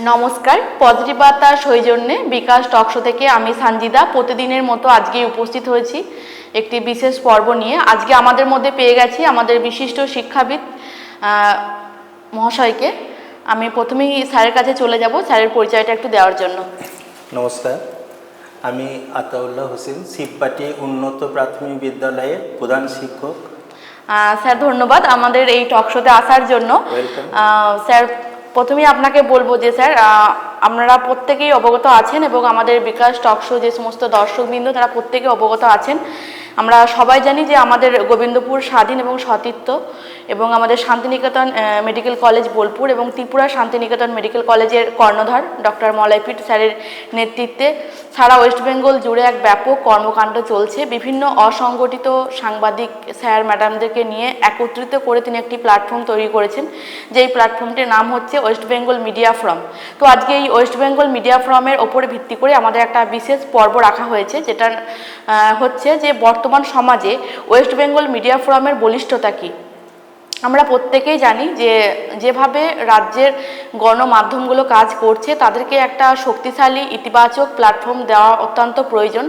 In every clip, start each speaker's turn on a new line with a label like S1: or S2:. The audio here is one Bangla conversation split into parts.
S1: নমস্কার, পজিটিভ বার্তা সৌজন্যে বিকাশ টক শো থেকে আমি সঞ্জিদা প্রতিদিনের মতো আজকে উপস্থিত হয়েছি একটি বিশেষ পর্ব নিয়ে। আজকে আমাদের মধ্যে পেয়ে গেছি আমাদের বিশিষ্ট শিক্ষাবিদ মহাশয়কে। আমি প্রথমেই স্যারের কাছে চলে যাব স্যারের পরিচয়টা একটু দেওয়ার জন্য।
S2: নমস্কার, আমি আতাউল্লাহ হোসেন, শিববাটি উন্নত প্রাথমিক বিদ্যালয়ের প্রধান শিক্ষক।
S1: স্যার ধন্যবাদ আমাদের এই টক শোতে আসার জন্য।
S2: ওয়েলকাম।
S1: স্যার প্রথমেই আপনাকে বলবো যে স্যার আপনারা প্রত্যেকেই অবগত আছেন এবং আমাদের বিকাশ টক শো যে সমস্ত দর্শকবৃন্দ তারা প্রত্যেকেই অবগত আছেন। আমরা সবাই জানি যে আমাদের গোবিন্দপুর স্বাধীন এবং সতীর্থ এবং আমাদের শান্তিনিকেতন মেডিকেল কলেজ বোলপুর এবং ত্রিপুরা শান্তিনিকেতন মেডিকেল কলেজের কর্ণধার ডক্টর মলয়পীঠ স্যারের নেতৃত্বে সারা ওয়েস্ট বেঙ্গল জুড়ে এক ব্যাপক কর্মকাণ্ড চলছে। বিভিন্ন অসংগঠিত সাংবাদিক স্যার ম্যাডামদেরকে নিয়ে একত্রিত করে তিনি একটি প্ল্যাটফর্ম তৈরি করেছেন, যেই প্ল্যাটফর্মটির নাম হচ্ছে ওয়েস্ট বেঙ্গল মিডিয়া ফোরাম। তো আজকে এই ওয়েস্ট বেঙ্গল মিডিয়া ফোরামের ওপরে ভিত্তি করে আমাদের একটা বিশেষ পর্ব রাখা হয়েছে, যেটা হচ্ছে যে বর্তমান সমাজে ওয়েস্ট বেঙ্গল মিডিয়া ফোরামের বলিষ্ঠতা কী। আমরা প্রত্যেকেই জানি যে যেভাবে রাজ্যের গণমাধ্যমগুলো কাজ করছে তাদেরকে একটা শক্তিশালী ইতিবাচক প্ল্যাটফর্ম দেওয়া অত্যন্ত প্রয়োজন।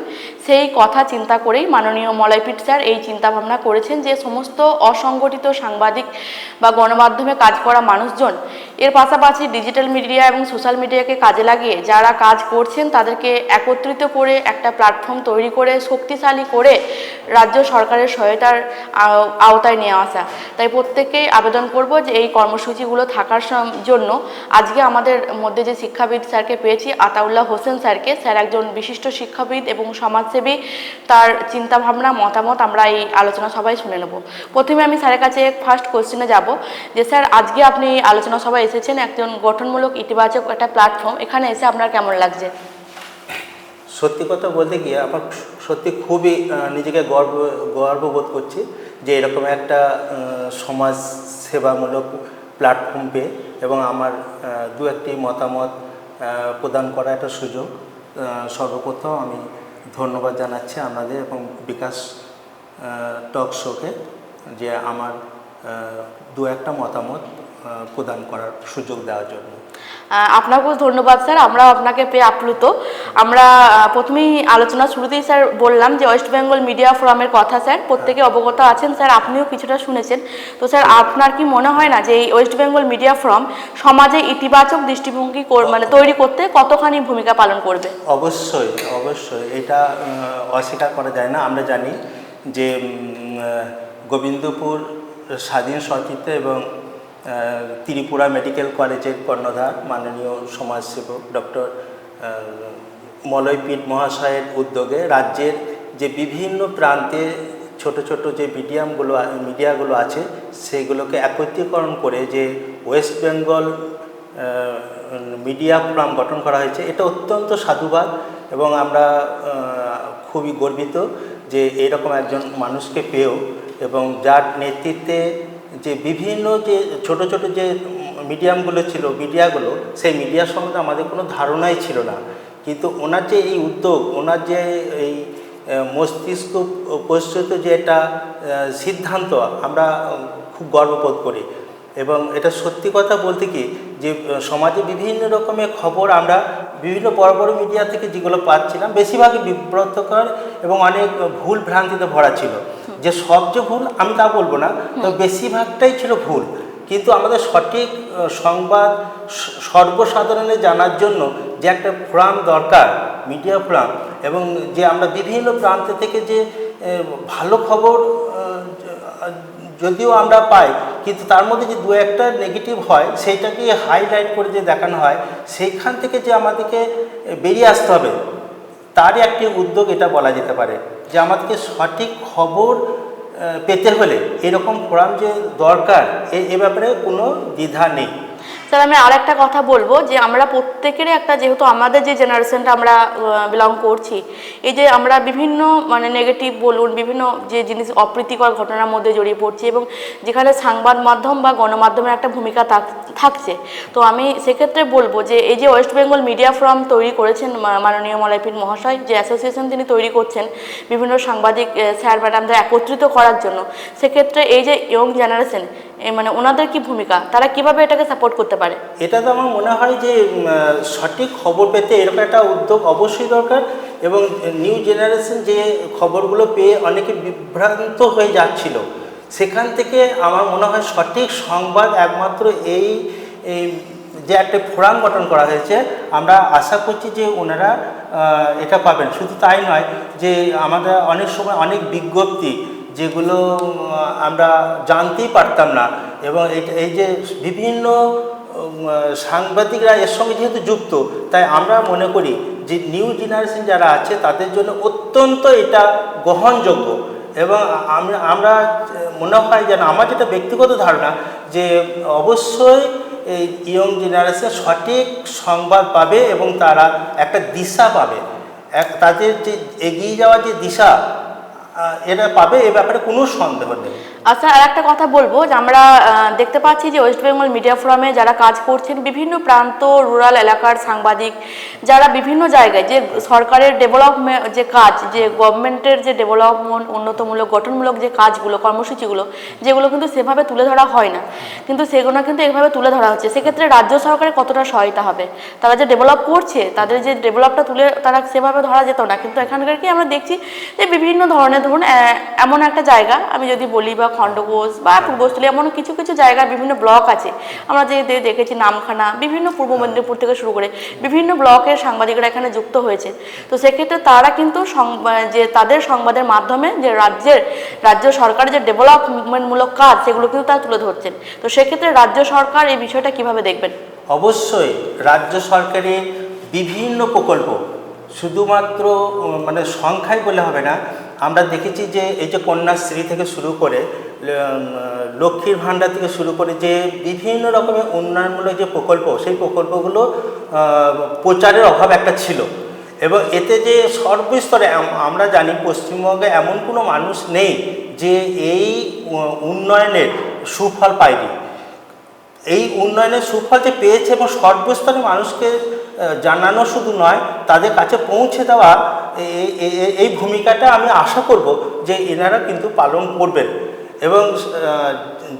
S1: সেই কথা চিন্তা করেই মাননীয় মলয়পীঠ স্যার এই চিন্তাভাবনা করেছেন যে সমস্ত অসংগঠিত সাংবাদিক বা গণমাধ্যমে কাজ করা মানুষজন এর পাশাপাশি ডিজিটাল মিডিয়া এবং সোশ্যাল মিডিয়াকে কাজে লাগিয়ে যারা কাজ করছেন তাদেরকে একত্রিত করে একটা প্ল্যাটফর্ম তৈরি করে শক্তিশালী করে রাজ্য সরকারের সহায়তার আওতায় নিয়ে আসা। তাই প্রত্যেককেই আবেদন করব যে এই কর্মসূচিগুলো থাকার জন্য। আজকে আমাদের মধ্যে যে শিক্ষাবিদ স্যারকে পেয়েছি আতাউল্লাহ হোসেন স্যারকে, স্যার একজন বিশিষ্ট শিক্ষাবিদ এবং সমাজসেবী, তার চিন্তাভাবনা মতামত আমরা এই আলোচনা সভায় শুনে নেব। প্রথমে আমি স্যারের কাছে ফার্স্ট কোশ্চেনে যাব যে স্যার আজকে আপনি আলোচনা সভায় এসেছেন একজন গঠনমূলক ইতিবাচক একটা প্ল্যাটফর্ম, এখানে এসে আপনার কেমন লাগছে?
S2: সত্যি কথা বলতে গিয়ে আমার সত্যি খুবই নিজেকে গর্ববোধ করছি যে এরকম একটা সমাজ সেবামূলক প্ল্যাটফর্ম পেয়ে এবং আমার দু একটি মতামত প্রদান করা একটা সুযোগ। সর্বপ্রথম আমি ধন্যবাদ জানাচ্ছি আপনাদের এবং বিকাশ টক শোকে যে আমার দু একটা মতামত প্রদান করার সুযোগ দেওয়ার জন্য।
S1: আপনাকেও ধন্যবাদ স্যার, আমরা আপনাকে পেয়ে আপ্লুত। আমরা প্রথমেই আলোচনা শুরুতেই স্যার বললাম যে ওয়েস্ট বেঙ্গল মিডিয়া ফোরামের কথা স্যার প্রত্যেকে অবগত আছেন, স্যার আপনিও কিছুটা শুনেছেন। তো স্যার আপনার কি মনে হয় না যে এই ওয়েস্ট বেঙ্গল মিডিয়া ফোরাম সমাজে ইতিবাচক দৃষ্টিভঙ্গি মানে তৈরি করতে কতখানি ভূমিকা পালন করবে?
S2: অবশ্যই অবশ্যই, এটা অস্বীকার করা যায় না। আমরা জানি যে গোবিন্দপুর স্বাধীন সতীর্থ এবং ত্রিপুরা মেডিকেল কলেজের কর্ণধার মাননীয় সমাজসেবক ডক্টর মলয়পীঠ মহাশয়ের উদ্যোগে রাজ্যের যে বিভিন্ন প্রান্তে ছোট ছোট যে মিডিয়াগুলো আছে সেগুলোকে একত্রীকরণ করে যে ওয়েস্ট বেঙ্গল মিডিয়া ফোরাম গঠন করা হয়েছে, এটা অত্যন্ত সাধুবাদ এবং আমরা খুবই গর্বিত যে এরকম একজন মানুষকে পেয়েও এবং যার নেতৃত্বে যে বিভিন্ন যে ছোট ছোট যে মিডিয়াগুলো সেই মিডিয়া সম্বন্ধে আমাদের কোনো ধারণাই ছিল না। কিন্তু ওনার যে এই উদ্যোগ, ওনার যে এই মস্তিষ্ক প্রস্তুত যে একটা সিদ্ধান্ত, আমরা খুব গর্ববোধ করি। এবং এটা সত্যি কথা বলতে কি যে সমাজে বিভিন্ন রকমের খবর আমরা বিভিন্ন বড় বড় মিডিয়া থেকে যেগুলো পাচ্ছিলাম বেশিরভাগই বিব্রতকর এবং অনেক ভুল ভ্রান্তিতে ভরা ছিল। যে সব যে ভুল আমি তা বলবো না, তো বেশিরভাগটাই ছিল ভুল। কিন্তু আমাদের সঠিক সংবাদ সর্বসাধারণে জানার জন্য যে একটা ফোরাম দরকার, মিডিয়া ফোরাম, এবং যে আমরা বিভিন্ন প্রান্ত থেকে যে ভালো খবর যদিও আমরা পাই কিন্তু তার মধ্যে যে দু একটা নেগেটিভ হয় সেইটাকে হাইলাইট করে যে দেখানো হয়, সেইখান থেকে যে আমাদেরকে বেরিয়ে আসতে হবে তারই একটি উদ্যোগ এটা বলা যেতে পারে যে আমাদেরকে সঠিক খবর পেতে হলে এরকম ফোরাম যে দরকার এ ব্যাপারে কোনো দ্বিধা নেই।
S1: স্যার আমি আর একটা কথা বলবো যে আমরা প্রত্যেকেরই একটা, যেহেতু আমাদের যে জেনারেশনটা আমরা বিলং করছি, এই যে আমরা বিভিন্ন মানে নেগেটিভ বলুন বিভিন্ন যে জিনিস অপ্রীতিকর ঘটনার মধ্যে জড়িয়ে পড়ছি এবং যেখানে সংবাদ মাধ্যম বা গণমাধ্যমের একটা ভূমিকা থাকছে। তো আমি সেক্ষেত্রে বলবো যে এই যে ওয়েস্ট বেঙ্গল মিডিয়া ফোরাম তৈরি করেছেন মাননীয় মলয়পীঠ মহাশয়, যে অ্যাসোসিয়েশন তিনি তৈরি করছেন বিভিন্ন সাংবাদিক স্যার ম্যাডামদের একত্রিত করার জন্য, সেক্ষেত্রে এই যে ইয়ং জেনারেশন মানে ওনাদের কি ভূমিকা, তারা কিভাবে এটাকে সাপোর্ট করতে করতে পারে?
S2: এটা তো আমার মনে হয় যে সঠিক খবর পেতে এরকম একটা উদ্যোগ অবশ্যই দরকার, এবং নিউ জেনারেশন যে খবরগুলো পেয়ে অনেকে বিভ্রান্ত হয়ে যাচ্ছিল, সেখান থেকে আমার মনে হয় সঠিক সংবাদ একমাত্র এই যে একটা ফোরাম গঠন করা হয়েছে, আমরা আশা করছি যে ওনারা এটা পাবেন। শুধু তাই নয়, যে আমাদের অনেক সময় অনেক বিজ্ঞপ্তি যেগুলো আমরা জানতেই পারতাম না, এবং এই যে বিভিন্ন সাংবাদিকরা এর সঙ্গে যেহেতু যুক্ত, তাই আমরা মনে করি যে নিউ জেনারেশন যারা আছে তাদের জন্য অত্যন্ত এটা গ্রহণযোগ্য। এবং আমরা মনে হয় যেন, আমার যেটা ব্যক্তিগত ধারণা, যে অবশ্যই এই ইয়ং জেনারেশন সঠিক সংবাদ পাবে এবং তারা একটা দিশা পাবে, তাদের যে এগিয়ে যাওয়ার যে দিশা এরা পাবে, এ ব্যাপারে কোনো সন্দেহ নেই।
S1: আচ্ছা, আর একটা কথা বলবো যে আমরা দেখতে পাচ্ছি যে ওয়েস্ট বেঙ্গল মিডিয়া ফোরামে যারা কাজ করছেন, বিভিন্ন প্রান্ত রুরাল এলাকার সাংবাদিক যারা বিভিন্ন জায়গায় যে সরকারের ডেভেলপমেন্ট যে কাজ, যে গভর্নমেন্টের যে ডেভেলপমেন্ট উন্নতমূলক গঠনমূলক যে কাজগুলো, কর্মসূচিগুলো, যেগুলো কিন্তু সেভাবে তুলে ধরা হয় না, কিন্তু সেগুলো কিন্তু এভাবে তুলে ধরা হচ্ছে। সেক্ষেত্রে রাজ্য সরকারের কতটা সহায়তা হবে? তারা যে ডেভেলপ করছে, তাদের যে ডেভেলপটা তুলে তারা সেভাবে ধরা যেত না, কিন্তু এখানকার কি আমরা দেখছি যে বিভিন্ন ধরনের, ধরুন এমন একটা জায়গা আমি যদি বলি, বা খণ্ডঘোষ বা পূর্বস্থলী, এমন কিছু কিছু জায়গায় বিভিন্ন ব্লক আছে, আমরা যে দেখেছি নামখানা, বিভিন্ন পূর্ব মেদিনীপুর থেকে শুরু করে বিভিন্ন ব্লকের সাংবাদিকরা এখানে যুক্ত হয়েছে। তো সেক্ষেত্রে তারা কিন্তু যে তাদের সংবাদের মাধ্যমে যে রাজ্য সরকারের যে ডেভেলপমেন্টমূলক কাজ, সেগুলো কিন্তু তারা তুলে ধরছেন। তো সেক্ষেত্রে রাজ্য সরকার এই বিষয়টা কিভাবে দেখবেন?
S2: অবশ্যই রাজ্য সরকারের বিভিন্ন প্রকল্প শুধুমাত্র মানে সংখ্যায় বলে হবে না, আমরা দেখেছি যে এই যে কন্যাশ্রী থেকে শুরু করে, লক্ষ্মীর ভাণ্ডার থেকে শুরু করে, যে বিভিন্ন রকমের উন্নয়নমূলক যে প্রকল্প, সেই প্রকল্পগুলো প্রচারের অভাব একটা ছিল। এবং এতে যে সর্বস্তরে, আমরা জানি পশ্চিমবঙ্গে এমন কোনো মানুষ নেই যে এই উন্নয়নের সুফল পায়নি। এই উন্নয়নের সুফল যে পেয়েছে এবং সর্বস্তরের মানুষকে জানানো শুধু নয়, তাদের কাছে পৌঁছে দেওয়া, এই ভূমিকাটা আমি আশা করব যে এনারা কিন্তু পালন করবেন। এবং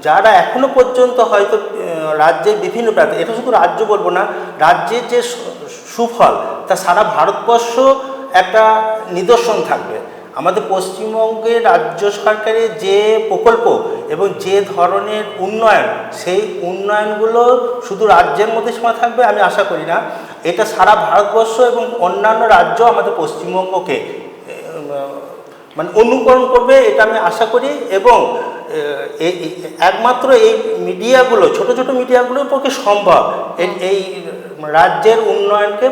S2: যারা এখনো পর্যন্ত হয়তো রাজ্যের বিভিন্ন প্রান্তে, এটা শুধু রাজ্য বলবো না, রাজ্যের যে সুফল তা সারা ভারতবর্ষ একটা নিদর্শন থাকবে। আমাদের পশ্চিমবঙ্গের রাজ্য সরকারের যে প্রকল্প এবং যে ধরনের উন্নয়ন, সেই উন্নয়নগুলো শুধু রাজ্যের মধ্যে সীমা থাকবে আমি আশা করি না, এটা সারা ভারতবর্ষ এবং অন্যান্য রাজ্য আমাদের পশ্চিমবঙ্গকে মানে অনুকরণ করবে, এটা আমি আশা করি। এবং একমাত্র এই মিডিয়াগুলো, ছোট ছোট মিডিয়াগুলোর পক্ষে সম্ভব এই রাজ্যের উন্নয়নকে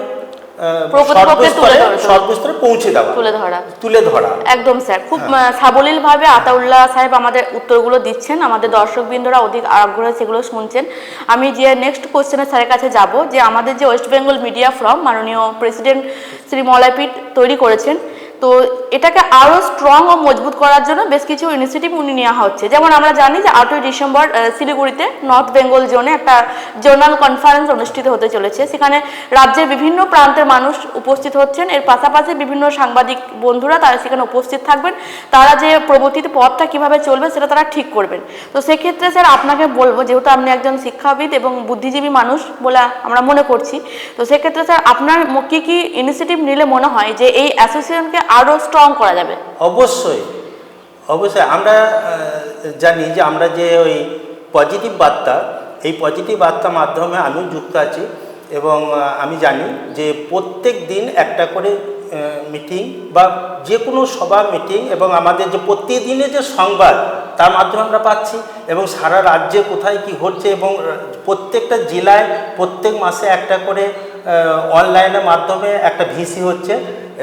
S2: সর্বস্তরে পৌঁছে দেওয়া, তুলে ধরা।
S1: একদম স্যার, খুব সাবলীলভাবে আতাউল্লাহ সাহেব আমাদের উত্তরগুলো দিচ্ছেন, আমাদের দর্শকবৃন্দরা অধিক আগ্রহে সেগুলো শুনছেন। আমি যে নেক্সট কোশ্চেনে স্যারের কাছে যাব, যে আমাদের যে ওয়েস্ট বেঙ্গল মিডিয়া ফোরাম মাননীয় প্রেসিডেন্ট শ্রী মলয়পীঠ তৈরি করেছেন, তো এটাকে আরও স্ট্রং ও মজবুত করার জন্য বেশ কিছু ইনিশিয়েটিভ উনি নেওয়া হচ্ছে। যেমন আমরা জানি যে 8ই ডিসেম্বর শিলিগুড়িতে নর্থ বেঙ্গল জোনে একটা জোনাল কনফারেন্স অনুষ্ঠিত হতে চলেছে। সেখানে রাজ্যের বিভিন্ন প্রান্তের মানুষ উপস্থিত হচ্ছেন, এর পাশাপাশি বিভিন্ন সাংবাদিক বন্ধুরা তারা সেখানে উপস্থিত থাকবেন। তারা যে প্রবর্তিত পথটা কীভাবে চলবে সেটা তারা ঠিক করবেন। তো সেক্ষেত্রে স্যার আপনাকে বলবো, যেহেতু আপনি একজন শিক্ষাবিদ এবং বুদ্ধিজীবী মানুষ বলে আমরা মনে করছি, তো সেক্ষেত্রে স্যার আপনার কী কী ইনিশিয়েটিভ নিলে মনে হয় যে এই অ্যাসোসিয়েশনকে আরও স্ট্রং করা যাবে?
S2: অবশ্যই আমরা জানি যে আমরা যে ওই পজিটিভ বার্তা, এই পজিটিভ বার্তার মাধ্যমে আমিও যুক্ত আছি, এবং আমি জানি যে প্রত্যেক দিন একটা করে মিটিং বা যে কোনো সভা মিটিং, এবং আমাদের যে প্রতিদিনের যে সংবাদ তার মাধ্যমে আমরা পাচ্ছি, এবং সারা রাজ্যে কোথায় কি ঘটছে, এবং প্রত্যেকটা জেলায় প্রত্যেক মাসে একটা করে অনলাইনের মাধ্যমে একটা ভিসি হচ্ছে,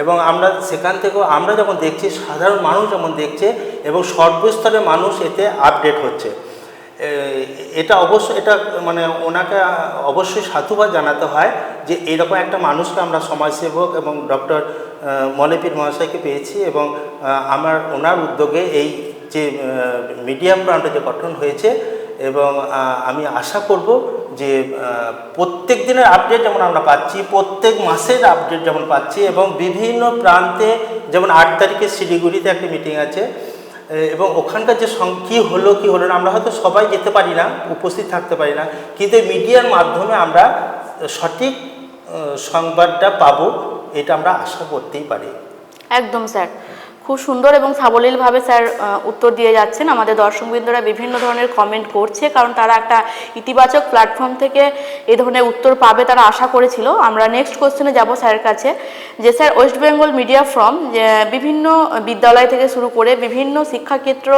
S2: এবং আমরা সেখান থেকেও আমরা যেমন দেখছি, সাধারণ মানুষ যেমন দেখছে, এবং সর্বস্তরের মানুষ এতে আপডেট হচ্ছে। এটা অবশ্যই, এটা মানে ওনাকে অবশ্যই সাধুবাদ জানাতে হয় যে এরকম একটা মানুষকে আমরা সমাজসেবক এবং ডক্টর মলয়পীঠ মহাশয়কে পেয়েছি, এবং ওনার উদ্যোগে এই যে মিডিয়া ফ্রন্ট যে গঠন হয়েছে, এবং আমি আশা করব যে প্রত্যেক দিনের আপডেট যেমন আমরা পাচ্ছি, প্রত্যেক মাসের আপডেট যেমন পাচ্ছি, এবং বিভিন্ন প্রান্তে, যেমন 8 তারিখে শিলিগুড়িতে একটা মিটিং আছে, এবং ওখানকার যে কী হলো না আমরা হয়তো সবাই যেতে পারি না, উপস্থিত থাকতে পারি না, কিন্তু মিডিয়ার মাধ্যমে আমরা সঠিক সংবাদটা পাবো, এটা আমরা আশা করতেই পারি।
S1: একদম স্যার, খুব সুন্দর এবং সাবলীলভাবে স্যার উত্তর দিয়ে যাচ্ছেন। আমাদের দর্শকবৃন্দরা বিভিন্ন ধরনের কমেন্ট করছে, কারণ তারা একটা ইতিবাচক প্ল্যাটফর্ম থেকে এই ধরনের উত্তর পাবে তারা আশা করেছিল। আমরা নেক্সট কোশ্চেনে যাব স্যারের কাছে, যে sir West Bengal media from বিভিন্ন বিদ্যালয় থেকে শুরু করে বিভিন্ন শিক্ষাক্ষেত্র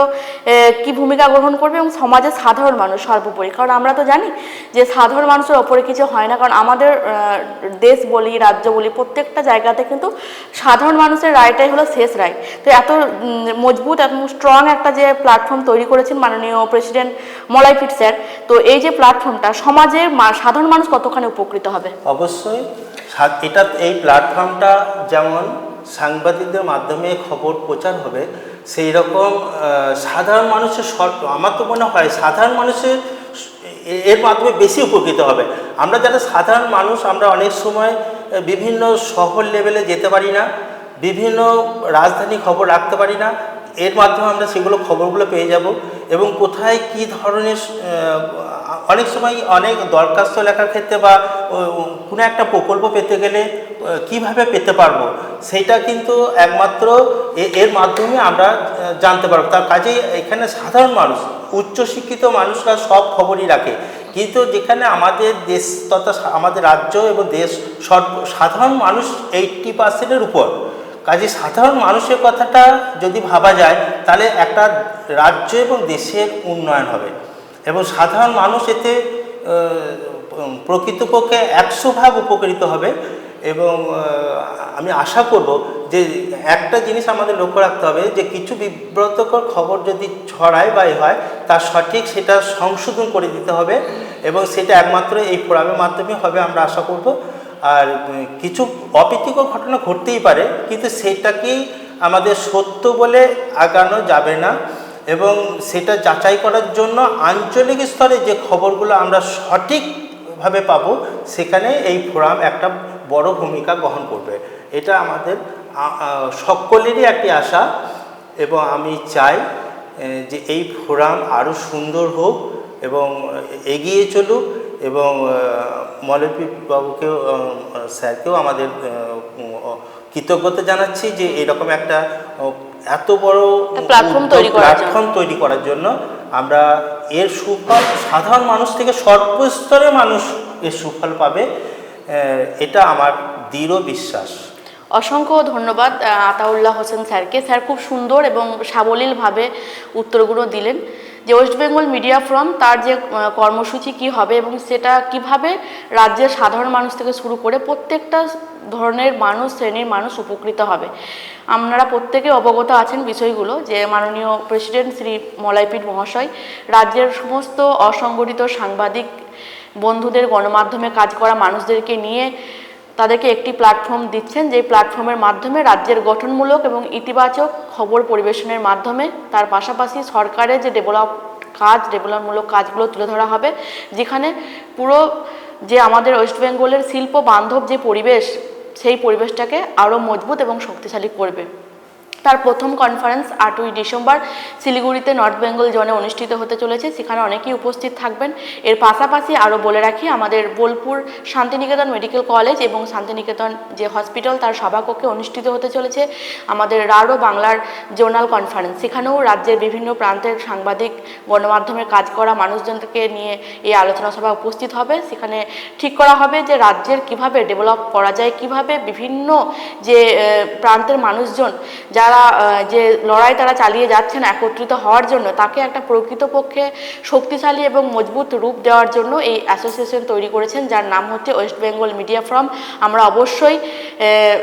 S1: কি ভূমিকা গ্রহণ করবে এবং সমাজের সাধারণ মানুষ সর্বোপরি, কারণ আমরা তো জানি যে সাধারণ মানুষের ওপরে কিছু হয় না, কারণ আমাদের দেশ বলি, রাজ্য বলি, প্রত্যেকটা জায়গাতে কিন্তু সাধারণ মানুষের রায়টাই হলো শেষ রায়। তো এত মজবুত, এত স্ট্রং একটা যে প্ল্যাটফর্ম তৈরি করেছেন মাননীয় প্রেসিডেন্ট মলয়পীঠ স্যার, তো এই যে প্ল্যাটফর্মটা সমাজের সাধারণ মানুষ কতখানি উপকৃত হবে?
S2: অবশ্যই এই প্ল্যাটফর্মটা যেমন সাংবাদিকদের মাধ্যমে খবর প্রচার হবে, সেই রকম সাধারণ মানুষের আমার তো মনে হয় সাধারণ মানুষের এর মাধ্যমে বেশি উপকৃত হবে। আমরা যারা সাধারণ মানুষ, আমরা অনেক সময় বিভিন্ন শহর লেভেলে যেতে পারি না, বিভিন্ন রাজধানী খবর রাখতে পারি না, এর মাধ্যমে আমরা সেগুলো খবরগুলো পেয়ে যাব। এবং কোথায় কি ধরনের অনেক সময় অনেক দরখাস্ত লেখার ক্ষেত্রে বা কোনো একটা প্রকল্প পেতে গেলে কিভাবে পেতে পারবো, সেইটা কিন্তু একমাত্র এর মাধ্যমে আমরা জানতে পারবো। তার কাজেই এখানে সাধারণ মানুষ, উচ্চশিক্ষিত মানুষরা সব খবরই রাখে, কিন্তু যেখানে আমাদের দেশ তথা আমাদের রাজ্য এবং দেশ সাধারণ মানুষ 80%-এর উপর, কাজে সাধারণ মানুষের কথাটা যদি ভাবা যায় তাহলে একটা রাজ্য এবং দেশের উন্নয়ন হবে এবং সাধারণ মানুষ এতে প্রকৃতপক্ষে 100 ভাগ উপকৃত হবে। এবং আমি আশা করব যে একটা জিনিস আমাদের লক্ষ্য রাখতে হবে, যে কিছু বিব্রতকর খবর যদি ছড়ায় বা হয় তার সঠিক সেটা সংশোধন করে দিতে হবে এবং সেটা একমাত্র এই ফোরামের মাধ্যমে হবে আমরা আশা করব। আর কিছু অপ্রীতিকর ঘটনা ঘটতেই পারে, কিন্তু সেটাকেই আমাদের সত্য বলে আগানো যাবে না এবং সেটা যাচাই করার জন্য আঞ্চলিক স্তরে যে খবরগুলো আমরা সঠিকভাবে পাবো, সেখানে এই ফোরাম একটা বড় ভূমিকা গ্রহণ করবে। এটা আমাদের সকলেরই একটি আশা এবং আমি চাই যে এই ফোরাম আরও সুন্দর হোক এবং এগিয়ে চলুক এবং মলয়পীঠ বাবুকেও, স্যারকেও আমাদের কৃতজ্ঞতা জানাচ্ছি যে এরকম একটা এত বড় প্ল্যাটফর্ম তৈরি করার জন্য। আমরা এর সুফল সাধারণ মানুষ থেকে সর্বস্তরের মানুষ এর সুফল পাবে, এটা আমার দৃঢ় বিশ্বাস।
S1: অসংখ্য ধন্যবাদ আতাউল্লাহ হোসেন স্যারকে। স্যার খুব সুন্দর এবং সাবলীলভাবে উত্তরগুলো দিলেন যে ওয়েস্ট বেঙ্গল মিডিয়া ফোরাম তার যে কর্মসূচি কি হবে এবং সেটা কিভাবে রাজ্যের সাধারণ মানুষ থেকে শুরু করে প্রত্যেকটা ধরনের মানুষ, শ্রেণীর মানুষ উপকৃত হবে। আপনারা প্রত্যেকে অবগত আছেন বিষয়গুলো, যে মাননীয় প্রেসিডেন্ট শ্রী মলয়পীঠ মহাশয় রাজ্যের সমস্ত অসংগঠিত সাংবাদিক বন্ধুদের, গণমাধ্যমে কাজ করা মানুষদেরকে নিয়ে তাদেরকে একটি প্ল্যাটফর্ম দিচ্ছেন, যে প্ল্যাটফর্মের মাধ্যমে রাজ্যের গঠনমূলক এবং ইতিবাচক খবর পরিবেশনের মাধ্যমে তার পাশাপাশি সরকারের যে ডেভেলপমূলক কাজগুলো তুলে ধরা হবে, যেখানে পুরো যে আমাদের ওয়েস্ট বেঙ্গলের শিল্প বান্ধব যে পরিবেশ, সেই পরিবেশটাকে আরও মজবুত এবং শক্তিশালী করবে। তার প্রথম কনফারেন্স 8ই ডিসেম্বর শিলিগুড়িতে নর্থ বেঙ্গল জোনে অনুষ্ঠিত হতে চলেছে, সেখানে অনেকেই উপস্থিত থাকবেন। এর পাশাপাশি আরও বলে রাখি, আমাদের বোলপুর শান্তিনিকেতন মেডিকেল কলেজ এবং শান্তিনিকেতন যে হসপিটাল তার সভাকক্ষে অনুষ্ঠিত হতে চলেছে আমাদের রাঢ় বাংলার জোনাল কনফারেন্স। সেখানেও রাজ্যের বিভিন্ন প্রান্তের সাংবাদিক, গণমাধ্যমে কাজ করা মানুষজনকে নিয়ে এই আলোচনা সভা উপস্থিত হবে। সেখানে ঠিক করা হবে যে রাজ্যের কিভাবে ডেভেলপ করা যায়, কিভাবে বিভিন্ন যে প্রান্তের মানুষজন যারা যে লড়াই তারা চালিয়ে যাচ্ছেন একত্রিত হওয়ার জন্য, তাকে একটা প্রকৃতপক্ষে শক্তিশালী এবং মজবুত রূপ দেওয়ার জন্য এই অ্যাসোসিয়েশন তৈরি করেছেন, যার নাম হচ্ছে ওয়েস্ট বেঙ্গল মিডিয়া ফোরাম। আমরা অবশ্যই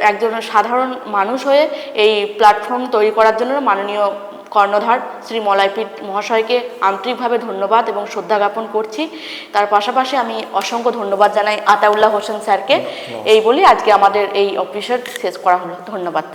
S1: একজন সাধারণ মানুষ হয়ে এই প্ল্যাটফর্ম তৈরি করার জন্য মাননীয় কর্ণধার শ্রী মলয়পীঠ মহাশয়কে আন্তরিকভাবে ধন্যবাদ এবং শ্রদ্ধা জ্ঞাপন করছি। তার পাশাপাশি আমি অসংখ্য ধন্যবাদ জানাই আতাউল্লাহ হোসেন স্যারকে। এই বলি আজকে আমাদের এই এপিসোড শেষ করা হলো। ধন্যবাদ।